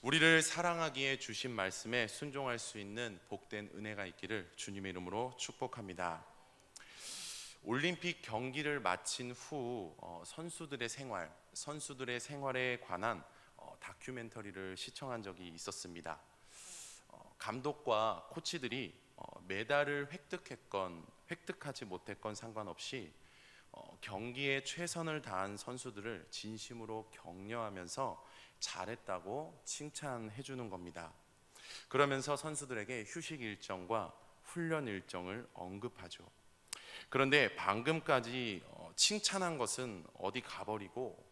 우리를 사랑하기에 주신 말씀에 순종할 수 있는 복된 은혜가 있기를 주님의 이름으로 축복합니다. 올림픽 경기를 마친 후 선수들의 생활에 관한 다큐멘터리를 시청한 적이 있었습니다. 감독과 코치들이 메달을 획득하지 못했건 상관없이 경기에 최선을 다한 선수들을 진심으로 격려하면서 잘했다고 칭찬해 주는 겁니다. 그러면서 선수들에게 휴식 일정과 훈련 일정을 언급하죠. 그런데 방금까지 칭찬한 것은 어디 가버리고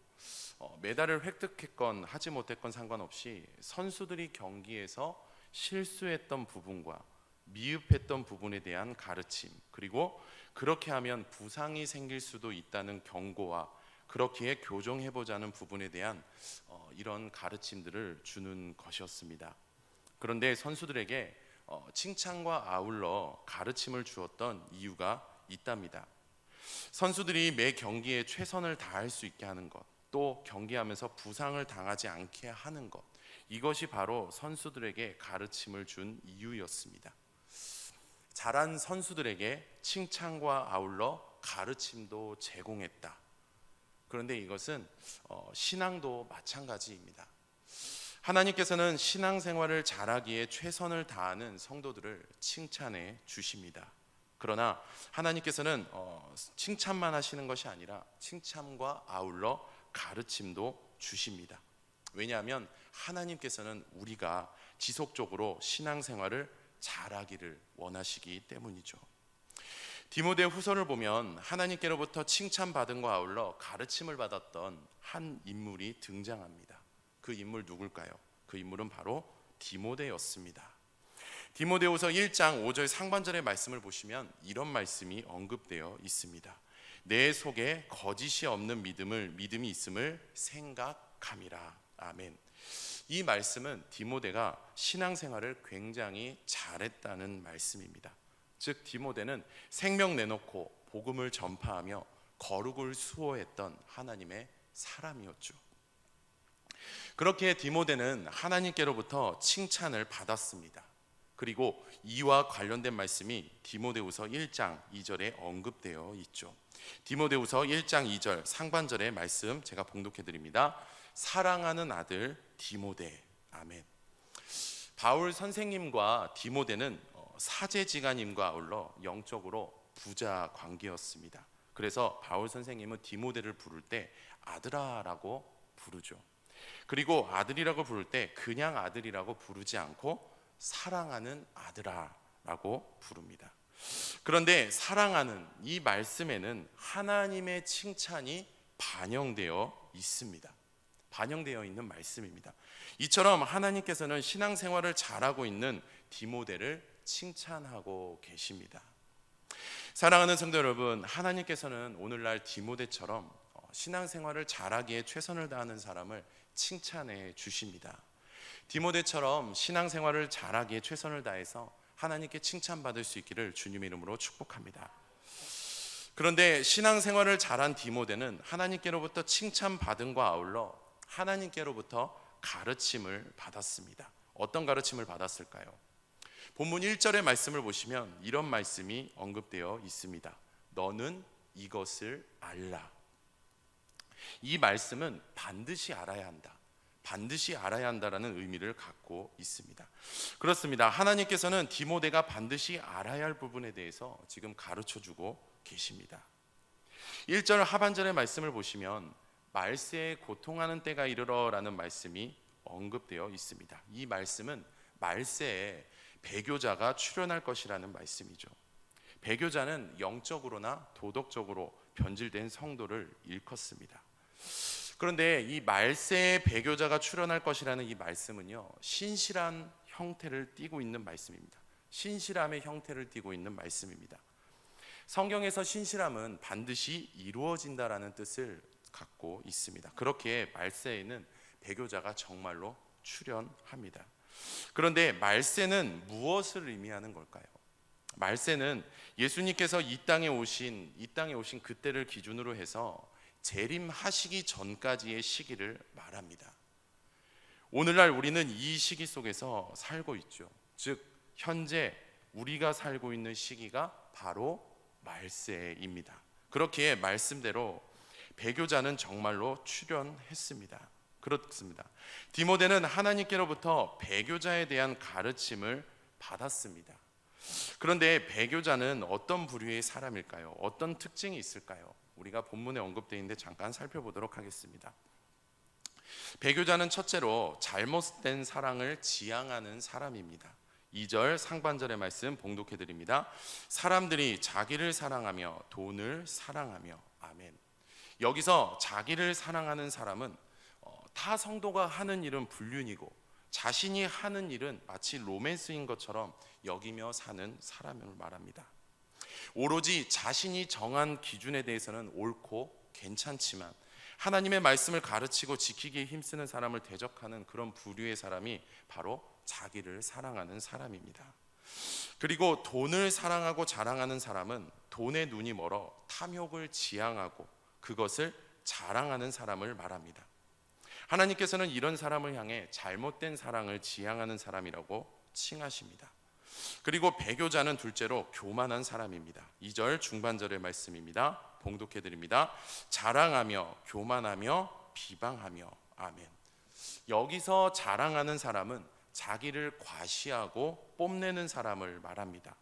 메달을 획득했건 하지 못했건 상관없이 선수들이 경기에서 실수했던 부분과 미흡했던 부분에 대한 가르침, 그리고 그렇게 하면 부상이 생길 수도 있다는 경고와 그렇기에 교정해보자는 부분에 대한 이런 가르침들을 주는 것이었습니다. 그런데 선수들에게 칭찬과 아울러 가르침을 주었던 이유가 있답니다. 선수들이 매 경기에 최선을 다할 수 있게 하는 것, 또 경기하면서 부상을 당하지 않게 하는 것, 이것이 바로 선수들에게 가르침을 준 이유였습니다. 잘한 선수들에게 칭찬과 아울러 가르침도 제공했다. 그런데 이것은 신앙도 마찬가지입니다. 하나님께서는 신앙생활을 잘하기에 최선을 다하는 성도들을 칭찬해 주십니다. 그러나 하나님께서는 칭찬만 하시는 것이 아니라 칭찬과 아울러 가르침도 주십니다. 왜냐하면 하나님께서는 우리가 지속적으로 신앙생활을 잘하기를 원하시기 때문이죠. 디모데 후서를 보면 하나님께로부터 칭찬받은 것과 아울러 가르침을 받았던 한 인물이 등장합니다. 그 인물 누굴까요? 그 인물은 바로 디모데였습니다. 디모데후서 1장 5절 상반절의 말씀을 보시면 이런 말씀이 언급되어 있습니다. 내 속에 거짓이 없는 믿음이 있음을 생각함이라. 아멘. 이 말씀은 디모데가 신앙생활을 굉장히 잘했다는 말씀입니다. 즉 디모데는 생명 내놓고 복음을 전파하며 거룩을 수호했던 하나님의 사람이었죠. 그렇게 디모데는 하나님께로부터 칭찬을 받았습니다. 그리고 이와 관련된 말씀이 디모데후서 1장 2절에 언급되어 있죠. 디모데후서 1장 2절 상반절의 말씀 제가 봉독해 드립니다. 사랑하는 아들 디모데. 아멘. 바울 선생님과 디모데는 사제지간님과 아울러 영적으로 부자 관계였습니다. 그래서 바울 선생님은 디모데를 부를 때 아들아라고 부르죠. 그리고 아들이라고 부를 때 그냥 아들이라고 부르지 않고 사랑하는 아들아라고 부릅니다. 그런데 사랑하는 이 말씀에는 하나님의 칭찬이 반영되어 있습니다. 반영되어 있는 말씀입니다. 이처럼 하나님께서는 신앙생활을 잘하고 있는 디모데를 칭찬하고 계십니다. 사랑하는 성도 여러분, 하나님께서는 오늘날 디모데처럼 신앙생활을 잘하기에 최선을 다하는 사람을 칭찬해 주십니다. 디모데처럼 신앙생활을 잘하기에 최선을 다해서 하나님께 칭찬받을 수 있기를 주님의 이름으로 축복합니다. 그런데 신앙생활을 잘한 디모데는 하나님께로부터 칭찬받은 것과 아울러 하나님께로부터 가르침을 받았습니다. 어떤 가르침을 받았을까요? 본문 1절의 말씀을 보시면 이런 말씀이 언급되어 있습니다. 너는 이것을 알라. 이 말씀은 반드시 알아야 한다. 반드시 알아야 한다라는 의미를 갖고 있습니다. 그렇습니다. 하나님께서는 디모데가 반드시 알아야 할 부분에 대해서 지금 가르쳐주고 계십니다. 1절 하반절의 말씀을 보시면 말세에 고통하는 때가 이르러라는 말씀이 언급되어 있습니다. 이 말씀은 말세에 배교자가 출현할 것이라는 말씀이죠. 배교자는 영적으로나 도덕적으로 변질된 성도를 일컫습니다. 그런데 이 말세에 배교자가 출현할 것이라는 이 말씀은요, 신실한 형태를 띠고 있는 말씀입니다. 신실함의 형태를 띠고 있는 말씀입니다. 성경에서 신실함은 반드시 이루어진다라는 뜻을 갖고 있습니다. 그렇게 말세에는 배교자가 정말로 출현합니다. 그런데 말세는 무엇을 의미하는 걸까요? 말세는 예수님께서 이 땅에 오신 그때를 기준으로 해서 재림하시기 전까지의 시기를 말합니다. 오늘날 우리는 이 시기 속에서 살고 있죠. 즉 현재 우리가 살고 있는 시기가 바로 말세입니다. 그렇기에 말씀대로 배교자는 정말로 출현했습니다. 그렇습니다. 디모데는 하나님께로부터 배교자에 대한 가르침을 받았습니다. 그런데 배교자는 어떤 부류의 사람일까요? 어떤 특징이 있을까요? 우리가 본문에 언급되어 있는데 잠깐 살펴보도록 하겠습니다. 배교자는 첫째로 잘못된 사랑을 지향하는 사람입니다. 2절 상반절의 말씀 봉독해 드립니다. 사람들이 자기를 사랑하며 돈을 사랑하며. 아멘. 여기서 자기를 사랑하는 사람은 타 성도가 하는 일은 불륜이고 자신이 하는 일은 마치 로맨스인 것처럼 여기며 사는 사람을 말합니다. 오로지 자신이 정한 기준에 대해서는 옳고 괜찮지만 하나님의 말씀을 가르치고 지키기에 힘쓰는 사람을 대적하는 그런 부류의 사람이 바로 자기를 사랑하는 사람입니다. 그리고 돈을 사랑하고 자랑하는 사람은 돈에 눈이 멀어 탐욕을 지향하고 그것을 자랑하는 사람을 말합니다. 하나님께서는 이런 사람을 향해 잘못된 사랑을 지향하는 사람이라고 칭하십니다. 그리고 배교자는 둘째로 교만한 사람입니다. 2절 중반절의 말씀입니다. 봉독해 드립니다. 자랑하며 교만하며 비방하며. 아멘. 여기서 자랑하는 사람은 자기를 과시하고 뽐내는 사람을 말합니다.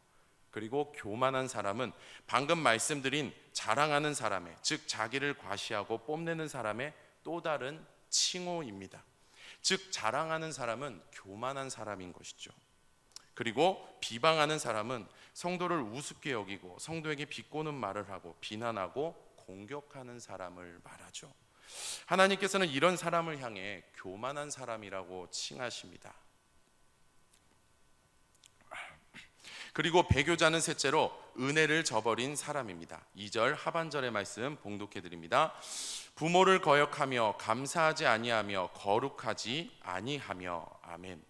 그리고 교만한 사람은 방금 말씀드린 자랑하는 사람의, 즉 자기를 과시하고 뽐내는 사람의 또 다른 칭호입니다. 즉 자랑하는 사람은 교만한 사람인 것이죠. 그리고 비방하는 사람은 성도를 우습게 여기고 성도에게 비꼬는 말을 하고 비난하고 공격하는 사람을 말하죠. 하나님께서는 이런 사람을 향해 교만한 사람이라고 칭하십니다. 그리고 배교자는 셋째로 은혜를 저버린 사람입니다. 2절 하반절의 말씀 봉독해 드립니다. 부모를 거역하며 감사하지 아니하며 거룩하지 아니하며. 아멘.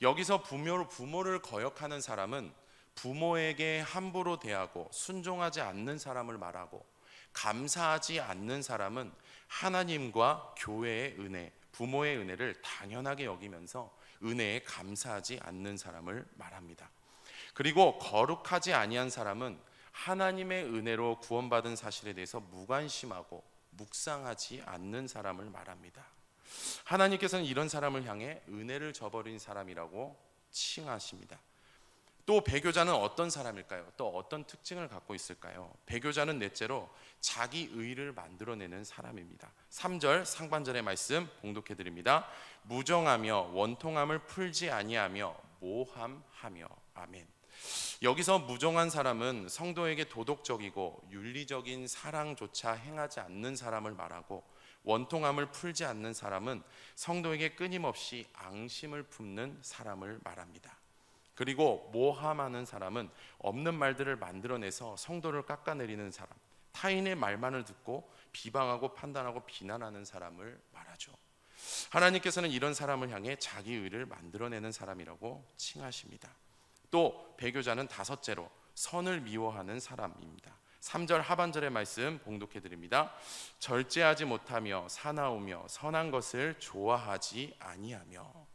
여기서 부모를 거역하는 사람은 부모에게 함부로 대하고 순종하지 않는 사람을 말하고, 감사하지 않는 사람은 하나님과 교회의 은혜, 부모의 은혜를 당연하게 여기면서 은혜에 감사하지 않는 사람을 말합니다. 그리고 거룩하지 아니한 사람은 하나님의 은혜로 구원받은 사실에 대해서 무관심하고 묵상하지 않는 사람을 말합니다. 하나님께서는 이런 사람을 향해 은혜를 저버린 사람이라고 칭하십니다. 또 배교자는 어떤 사람일까요? 또 어떤 특징을 갖고 있을까요? 배교자는 넷째로 자기 의를 만들어내는 사람입니다. 3절 상반절의 말씀 봉독해 드립니다. 무정하며 원통함을 풀지 아니하며 모함하며. 아멘. 여기서 무정한 사람은 성도에게 도덕적이고 윤리적인 사랑조차 행하지 않는 사람을 말하고, 원통함을 풀지 않는 사람은 성도에게 끊임없이 앙심을 품는 사람을 말합니다. 그리고 모함하는 사람은 없는 말들을 만들어내서 성도를 깎아내리는 사람, 타인의 말만을 듣고 비방하고 판단하고 비난하는 사람을 말하죠. 하나님께서는 이런 사람을 향해 자기 의를 만들어내는 사람이라고 칭하십니다. 또 배교자는 다섯째로 선을 미워하는 사람입니다. 3절 하반절의 말씀 봉독해 드립니다. 절제하지 못하며 사나우며 선한 것을 좋아하지 아니하며.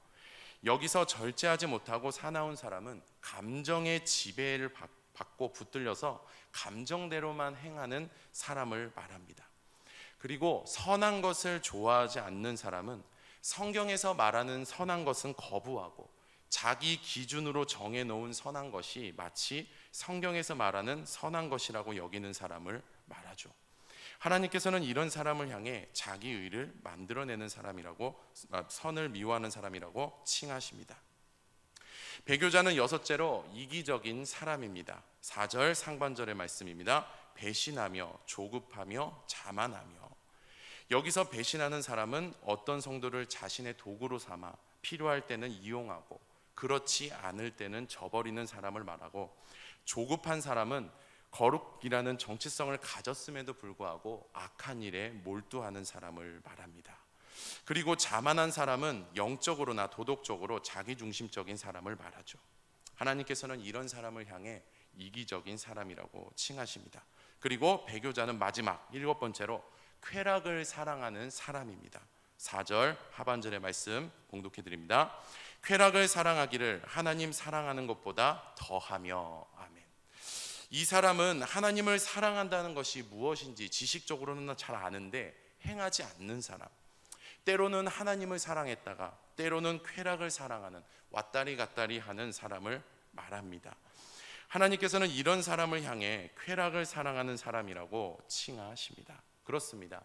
여기서 절제하지 못하고 사나운 사람은 감정의 지배를 받고 붙들려서 감정대로만 행하는 사람을 말합니다. 그리고 선한 것을 좋아하지 않는 사람은 성경에서 말하는 선한 것은 거부하고 자기 기준으로 정해놓은 선한 것이 마치 성경에서 말하는 선한 것이라고 여기는 사람을 말하죠. 하나님께서는 이런 사람을 향해 자기 의를 만들어내는 사람이라고, 선을 미워하는 사람이라고 칭하십니다. 배교자는 여섯째로 이기적인 사람입니다. 4절 상반절의 말씀입니다. 배신하며 조급하며 자만하며. 여기서 배신하는 사람은 어떤 성도를 자신의 도구로 삼아 필요할 때는 이용하고 그렇지 않을 때는 저버리는 사람을 말하고, 조급한 사람은 거룩이라는 정체성을 가졌음에도 불구하고 악한 일에 몰두하는 사람을 말합니다. 그리고 자만한 사람은 영적으로나 도덕적으로 자기중심적인 사람을 말하죠. 하나님께서는 이런 사람을 향해 이기적인 사람이라고 칭하십니다. 그리고 배교자는 마지막 일곱 번째로 쾌락을 사랑하는 사람입니다. 4절 하반절의 말씀 봉독해 드립니다. 쾌락을 사랑하기를 하나님 사랑하는 것보다 더하며. 아멘. 이 사람은 하나님을 사랑한다는 것이 무엇인지 지식적으로는 잘 아는데 행하지 않는 사람, 때로는 하나님을 사랑했다가 때로는 쾌락을 사랑하는 왔다리 갔다리 하는 사람을 말합니다. 하나님께서는 이런 사람을 향해 쾌락을 사랑하는 사람이라고 칭하십니다. 그렇습니다.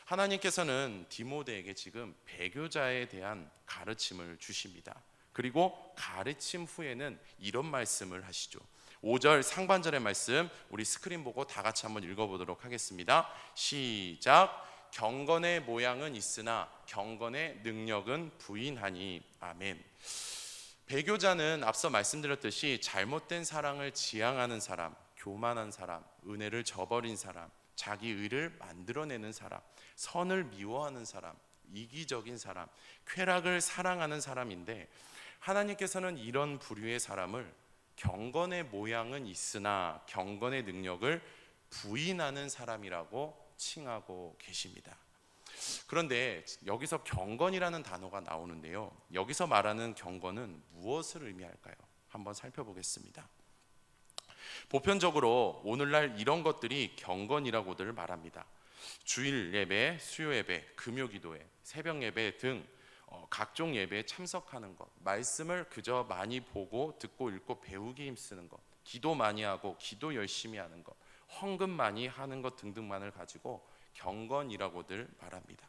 하나님께서는 디모데에게 지금 배교자에 대한 가르침을 주십니다. 그리고 가르침 후에는 이런 말씀을 하시죠. 5절 상반절의 말씀 우리 스크린 보고 다 같이 한번 읽어보도록 하겠습니다. 시작. 경건의 모양은 있으나 경건의 능력은 부인하니. 아멘. 배교자는 앞서 말씀드렸듯이 잘못된 사랑을 지향하는 사람, 교만한 사람, 은혜를 저버린 사람, 자기 의를 만들어내는 사람, 선을 미워하는 사람, 이기적인 사람, 쾌락을 사랑하는 사람인데, 하나님께서는 이런 부류의 사람을 경건의 모양은 있으나 경건의 능력을 부인하는 사람이라고 칭하고 계십니다. 그런데 여기서 경건이라는 단어가 나오는데요, 여기서 말하는 경건은 무엇을 의미할까요? 한번 살펴보겠습니다. 보편적으로 오늘날 이런 것들이 경건이라고들 말합니다. 주일 예배, 수요 예배, 금요 기도회, 새벽 예배 등 각종 예배에 참석하는 것, 말씀을 그저 많이 보고 듣고 읽고 배우기 힘쓰는 것, 기도 많이 하고 기도 열심히 하는 것, 헌금 많이 하는 것 등등만을 가지고 경건이라고들 말합니다.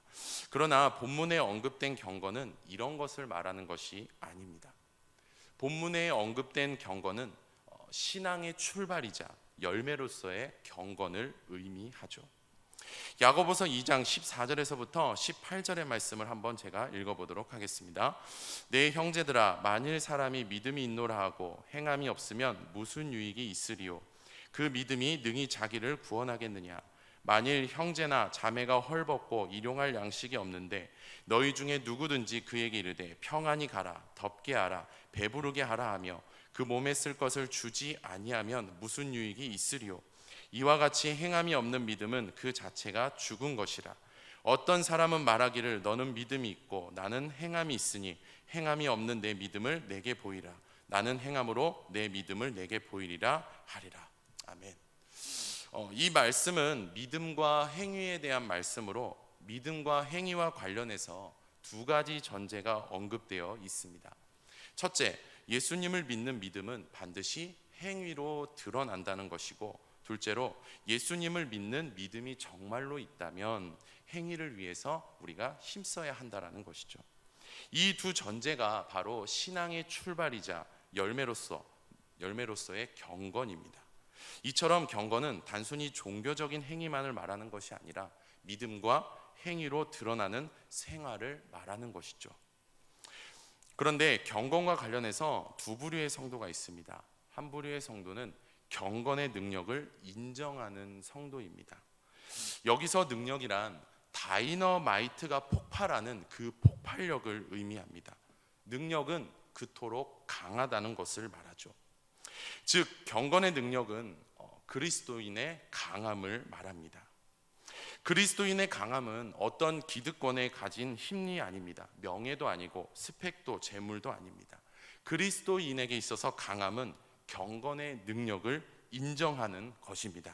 그러나 본문에 언급된 경건은 이런 것을 말하는 것이 아닙니다. 본문에 언급된 경건은 신앙의 출발이자 열매로서의 경건을 의미하죠. 야고보서 2장 14절에서부터 18절의 말씀을 한번 제가 읽어보도록 하겠습니다. 내 형제들아, 만일 사람이 믿음이 있노라 하고 행함이 없으면 무슨 유익이 있으리요? 그 믿음이 능히 자기를 구원하겠느냐? 만일 형제나 자매가 헐벗고 일용할 양식이 없는데 너희 중에 누구든지 그에게 이르되 평안히 가라, 덥게 하라, 배부르게 하라 하며 그 몸에 쓸 것을 주지 아니하면 무슨 유익이 있으리요? 이와 같이 행함이 없는 믿음은 그 자체가 죽은 것이라. 어떤 사람은 말하기를 너는 믿음이 있고 나는 행함이 있으니 행함이 없는 내 믿음을 내게 보이라. 나는 행함으로 내 믿음을 내게 보이리라 하리라. 아멘. 이 말씀은 믿음과 행위에 대한 말씀으로 믿음과 행위와 관련해서 두 가지 전제가 언급되어 있습니다. 첫째, 예수님을 믿는 믿음은 반드시 행위로 드러난다는 것이고, 둘째로 예수님을 믿는 믿음이 정말로 있다면 행위를 위해서 우리가 힘써야 한다는 것이죠. 이 두 전제가 바로 신앙의 출발이자 열매로서의 경건입니다. 이처럼 경건은 단순히 종교적인 행위만을 말하는 것이 아니라 믿음과 행위로 드러나는 생활을 말하는 것이죠. 그런데 경건과 관련해서 두 부류의 성도가 있습니다. 한 부류의 성도는 경건의 능력을 인정하는 성도입니다. 여기서 능력이란 다이너마이트가 폭발하는 그 폭발력을 의미합니다. 능력은 그토록 강하다는 것을 말하죠. 즉 경건의 능력은 그리스도인의 강함을 말합니다. 그리스도인의 강함은 어떤 기득권에 가진 힘이 아닙니다. 명예도 아니고 스펙도 재물도 아닙니다. 그리스도인에게 있어서 강함은 경건의 능력을 인정하는 것입니다.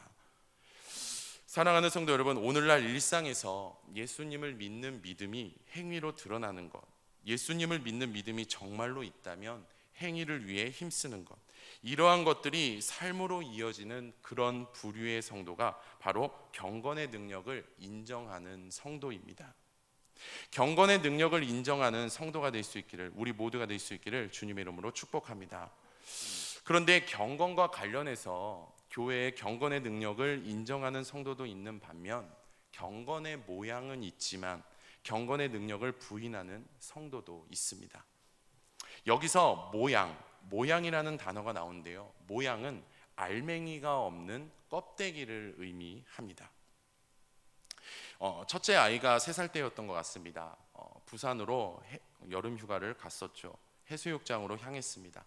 사랑하는 성도 여러분, 오늘날 일상에서 예수님을 믿는 믿음이 행위로 드러나는 것, 예수님을 믿는 믿음이 정말로 있다면 행위를 위해 힘쓰는 것, 이러한 것들이 삶으로 이어지는 그런 부류의 성도가 바로 경건의 능력을 인정하는 성도입니다. 경건의 능력을 인정하는 성도가 될 수 있기를, 우리 모두가 될 수 있기를 주님의 이름으로 축복합니다. 그런데 경건과 관련해서 교회의 경건의 능력을 인정하는 성도도 있는 반면 경건의 모양은 있지만 경건의 능력을 부인하는 성도도 있습니다. 여기서 모양이라는 단어가 나오는데요, 모양은 알맹이가 없는 껍데기를 의미합니다. 첫째 아이가 3살 때였던 것 같습니다. 부산으로 여름 휴가를 갔었죠. 해수욕장으로 향했습니다.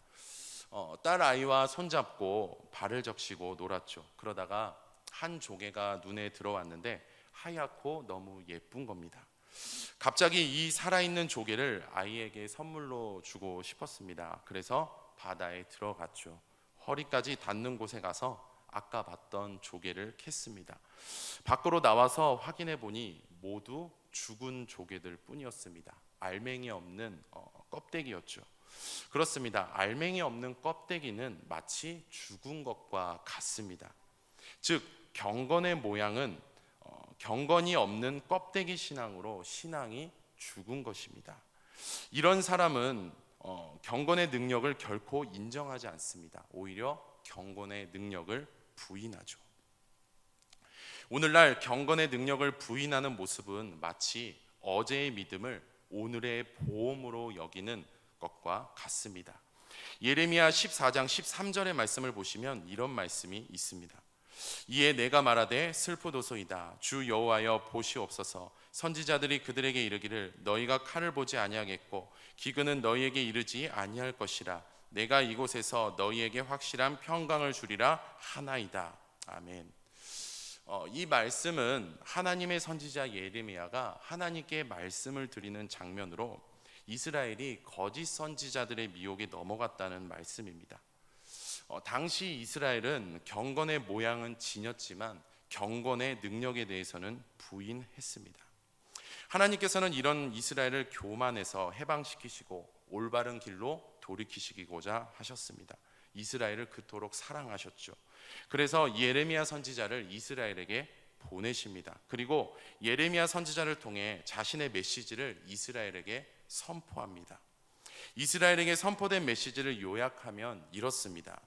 딸 아이와 손잡고 발을 적시고 놀았죠. 그러다가 한 조개가 눈에 들어왔는데 하얗고 너무 예쁜 겁니다. 갑자기 이 살아있는 조개를 아이에게 선물로 주고 싶었습니다. 그래서 바다에 들어갔죠. 허리까지 닿는 곳에 가서 아까 봤던 조개를 캤습니다. 밖으로 나와서 확인해 보니 모두 죽은 조개들 뿐이었습니다. 알맹이 없는 껍데기였죠. 그렇습니다. 알맹이 없는 껍데기는 마치 죽은 것과 같습니다. 즉 경건의 모양은 경건이 없는 껍데기 신앙으로 신앙이 죽은 것입니다. 이런 사람은 경건의 능력을 결코 인정하지 않습니다. 오히려 경건의 능력을 부인하죠. 오늘날 경건의 능력을 부인하는 모습은 마치 어제의 믿음을 오늘의 보험으로 여기는 것과 같습니다. 예레미야 14장 13절의 말씀을 보시면 이런 말씀이 있습니다. 이에 내가 말하되 슬프도소이다. 주 여호와여 보시옵소서. 선지자들이 그들에게 이르기를 너희가 칼을 보지 아니하겠고 기근은 너희에게 이르지 아니할 것이라. 내가 이곳에서 너희에게 확실한 평강을 주리라 하나이다. 아멘. 이 말씀은 하나님의 선지자 예레미야가 하나님께 말씀을 드리는 장면으로 이스라엘이 거짓 선지자들의 미혹에 넘어갔다는 말씀입니다. 당시 이스라엘은 경건의 모양은 지녔지만 경건의 능력에 대해서는 부인했습니다. 하나님께서는 이런 이스라엘을 교만해서 해방시키시고 올바른 길로 돌이키시고자 하셨습니다. 이스라엘을 그토록 사랑하셨죠. 그래서 예레미야 선지자를 이스라엘에게 보내십니다. 그리고 예레미야 선지자를 통해 자신의 메시지를 이스라엘에게 선포합니다. 이스라엘에게 선포된 메시지를 요약하면 이렇습니다.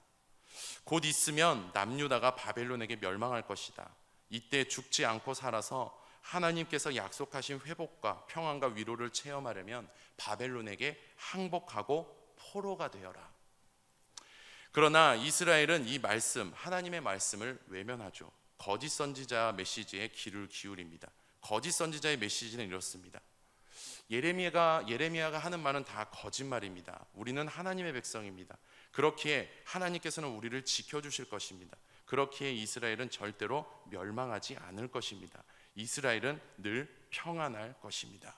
곧 있으면 남유다가 바벨론에게 멸망할 것이다. 이때 죽지 않고 살아서 하나님께서 약속하신 회복과 평안과 위로를 체험하려면 바벨론에게 항복하고 포로가 되어라. 그러나 이스라엘은 이 말씀, 하나님의 말씀을 외면하죠. 거짓 선지자 메시지에 귀를 기울입니다. 거짓 선지자의 메시지는 이렇습니다. 예레미야가 하는 말은 다 거짓말입니다. 우리는 하나님의 백성입니다. 그렇기에 하나님께서는 우리를 지켜주실 것입니다. 그렇기에 이스라엘은 절대로 멸망하지 않을 것입니다. 이스라엘은 늘 평안할 것입니다.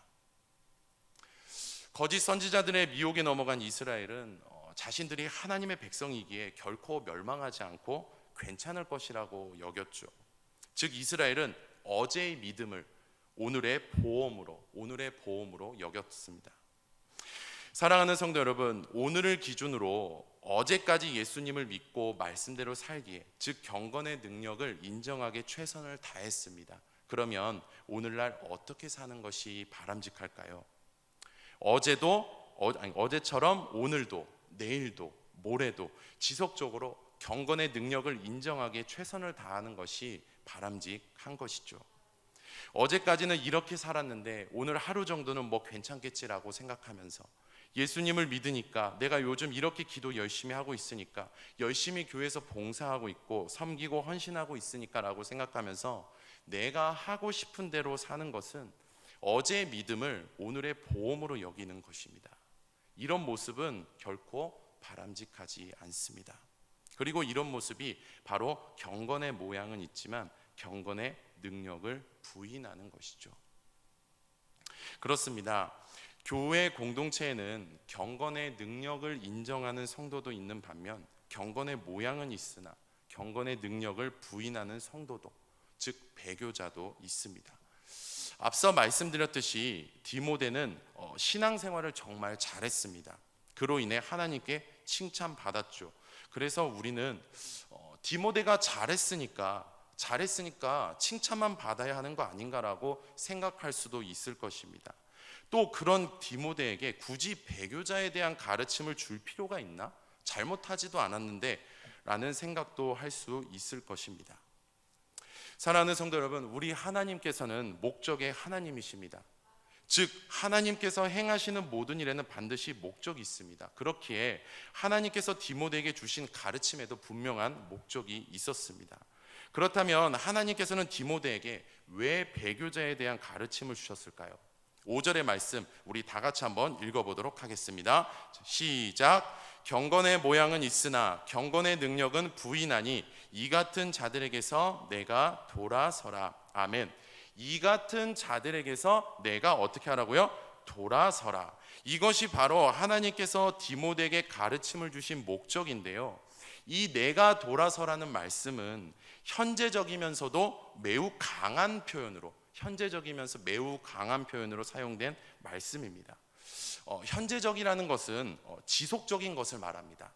거짓 선지자들의 미혹에 넘어간 이스라엘은 자신들이 하나님의 백성이기에 결코 멸망하지 않고 괜찮을 것이라고 여겼죠. 즉 이스라엘은 어제의 믿음을 오늘의 보험으로 여겼습니다. 사랑하는 성도 여러분, 오늘을 기준으로 어제까지 예수님을 믿고 말씀대로 살기에, 즉 경건의 능력을 인정하게 최선을 다했습니다. 그러면 오늘날 어떻게 사는 것이 바람직할까요? 어제처럼 오늘도, 내일도, 모레도 지속적으로 경건의 능력을 인정하게 최선을 다하는 것이 바람직한 것이죠. 어제까지는 이렇게 살았는데 오늘 하루 정도는 뭐 괜찮겠지라고 생각하면서 예수님을 믿으니까, 내가 요즘 이렇게 기도 열심히 하고 있으니까, 열심히 교회에서 봉사하고 있고 섬기고 헌신하고 있으니까 라고 생각하면서 내가 하고 싶은 대로 사는 것은 어제의 믿음을 오늘의 보험으로 여기는 것입니다. 이런 모습은 결코 바람직하지 않습니다. 그리고 이런 모습이 바로 경건의 모양은 있지만 경건의 능력을 부인하는 것이죠. 그렇습니다. 교회 공동체에는 경건의 능력을 인정하는 성도도 있는 반면 경건의 모양은 있으나 경건의 능력을 부인하는 성도도, 즉 배교자도 있습니다. 앞서 말씀드렸듯이 디모데는 신앙생활을 정말 잘했습니다. 그로 인해 하나님께 칭찬받았죠. 그래서 우리는 디모데가 잘했으니까 칭찬만 받아야 하는 거 아닌가라고 생각할 수도 있을 것입니다. 또 그런 디모데에게 굳이 배교자에 대한 가르침을 줄 필요가 있나? 잘못하지도 않았는데 라는 생각도 할 수 있을 것입니다. 사랑하는 성도 여러분, 우리 하나님께서는 목적의 하나님이십니다. 즉 하나님께서 행하시는 모든 일에는 반드시 목적이 있습니다. 그렇기에 하나님께서 디모데에게 주신 가르침에도 분명한 목적이 있었습니다. 그렇다면 하나님께서는 디모데에게 왜 배교자에 대한 가르침을 주셨을까요? 5절의 말씀 우리 다 같이 한번 읽어보도록 하겠습니다. 시작. 경건의 모양은 있으나 경건의 능력은 부인하니 이 같은 자들에게서 내가 돌아서라. 아멘. 이 같은 자들에게서 내가 어떻게 하라고요? 돌아서라. 이것이 바로 하나님께서 디모데에게 가르침을 주신 목적인데요. 이 내가 돌아서라는 말씀은 현재적이면서도 매우 강한 표현으로, 사용된 말씀입니다. 현재적이라는 것은 지속적인 것을 말합니다.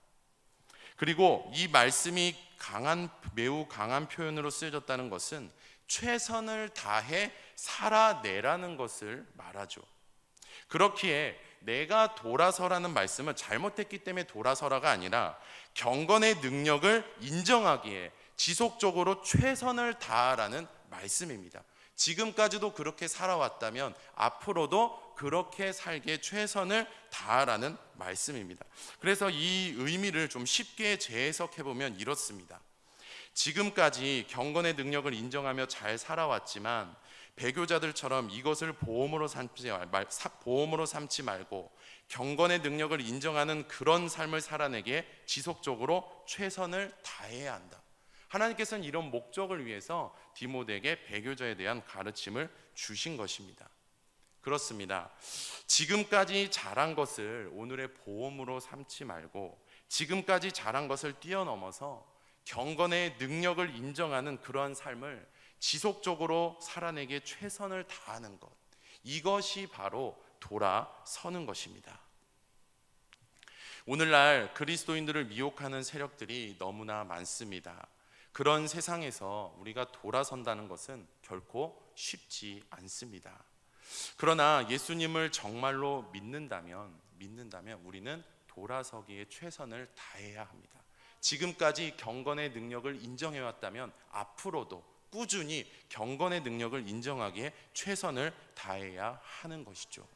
그리고 이 말씀이 매우 강한 표현으로 쓰여졌다는 것은 최선을 다해 살아내라는 것을 말하죠. 그렇기에 내가 돌아서라는 말씀은 잘못했기 때문에 돌아서라가 아니라 경건의 능력을 인정하기에 지속적으로 최선을 다하라는 말씀입니다. 지금까지도 그렇게 살아왔다면 앞으로도 그렇게 살기에 최선을 다하라는 말씀입니다. 그래서 이 의미를 좀 쉽게 재해석해 보면 이렇습니다. 지금까지 경건의 능력을 인정하며 잘 살아왔지만 배교자들처럼 이것을 보험으로 삼지 말고 경건의 능력을 인정하는 그런 삶을 살아내기에 지속적으로 최선을 다해야 한다. 하나님께서는 이런 목적을 위해서 디모데에게 배교자에 대한 가르침을 주신 것입니다. 그렇습니다. 지금까지 잘한 것을 오늘의 보험으로 삼지 말고 지금까지 잘한 것을 뛰어넘어서 경건의 능력을 인정하는 그러한 삶을 지속적으로 살아내기에 최선을 다하는 것, 이것이 바로 돌아서는 것입니다. 오늘날 그리스도인들을 미혹하는 세력들이 너무나 많습니다. 그런 세상에서 우리가 돌아선다는 것은 결코 쉽지 않습니다. 그러나 예수님을 정말로 믿는다면 우리는 돌아서기에 최선을 다해야 합니다. 지금까지 경건의 능력을 인정해왔다면 앞으로도 꾸준히 경건의 능력을 인정하기에 최선을 다해야 하는 것이죠.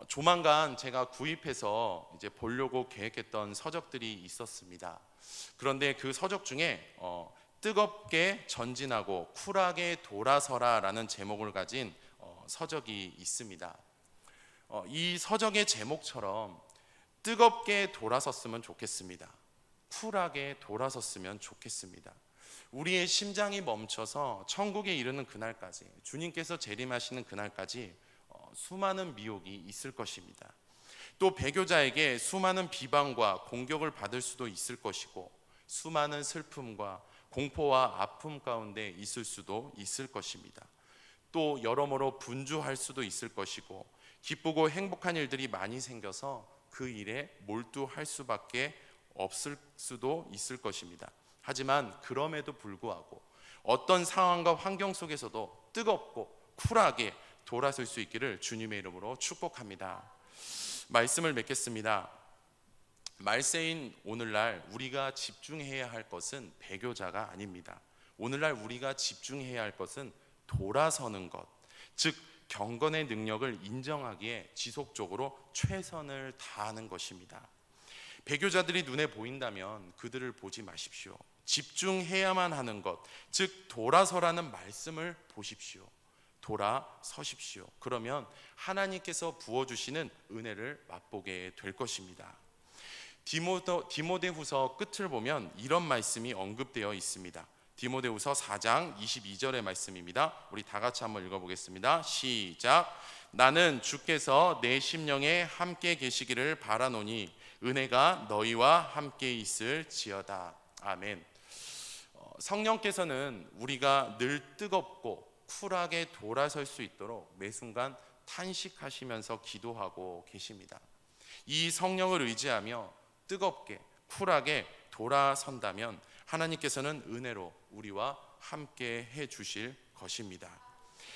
조만간 제가 구입해서 이제 보려고 계획했던 서적들이 있었습니다. 그런데 그 서적 중에 뜨겁게 전진하고 쿨하게 돌아서라라는 제목을 가진 서적이 있습니다. 이 서적의 제목처럼 뜨겁게 돌아섰으면 좋겠습니다. 쿨하게 돌아섰으면 좋겠습니다. 우리의 심장이 멈춰서 천국에 이르는 그날까지, 주님께서 재림하시는 그날까지 수많은 미혹이 있을 것입니다. 또 배교자에게 수많은 비방과 공격을 받을 수도 있을 것이고 수많은 슬픔과 공포와 아픔 가운데 있을 수도 있을 것입니다. 또 여러모로 분주할 수도 있을 것이고 기쁘고 행복한 일들이 많이 생겨서 그 일에 몰두할 수밖에 없을 수도 있을 것입니다. 하지만 그럼에도 불구하고 어떤 상황과 환경 속에서도 뜨겁고 쿨하게 돌아설 수 있기를 주님의 이름으로 축복합니다. 말씀을 맺겠습니다. 말세인 오늘날 우리가 집중해야 할 것은 배교자가 아닙니다. 오늘날 우리가 집중해야 할 것은 돌아서는 것, 즉 경건의 능력을 인정하기에 지속적으로 최선을 다하는 것입니다. 배교자들이 눈에 보인다면 그들을 보지 마십시오. 집중해야만 하는 것, 즉 돌아서라는 말씀을 보십시오. 돌아서십시오. 그러면 하나님께서 부어주시는 은혜를 맛보게 될 것입니다. 디모데후서 끝을 보면 이런 말씀이 언급되어 있습니다. 디모데후서 4장 22절의 말씀입니다. 우리 다 같이 한번 읽어보겠습니다. 시작. 나는 주께서 내 심령에 함께 계시기를 바라노니 은혜가 너희와 함께 있을지어다. 아멘. 성령께서는 우리가 늘 뜨겁고 쿨하게 돌아설 수 있도록 매 순간 탄식하시면서 기도하고 계십니다. 이 성령을 의지하며 뜨겁게 쿨하게 돌아선다면 하나님께서는 은혜로 우리와 함께 해 주실 것입니다.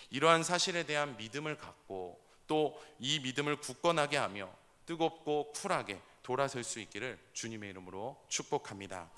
이러한 사실에 대한 믿음을 갖고 또 이 믿음을 굳건하게 하며 뜨겁고 쿨하게 돌아설 수 있기를 주님의 이름으로 축복합니다.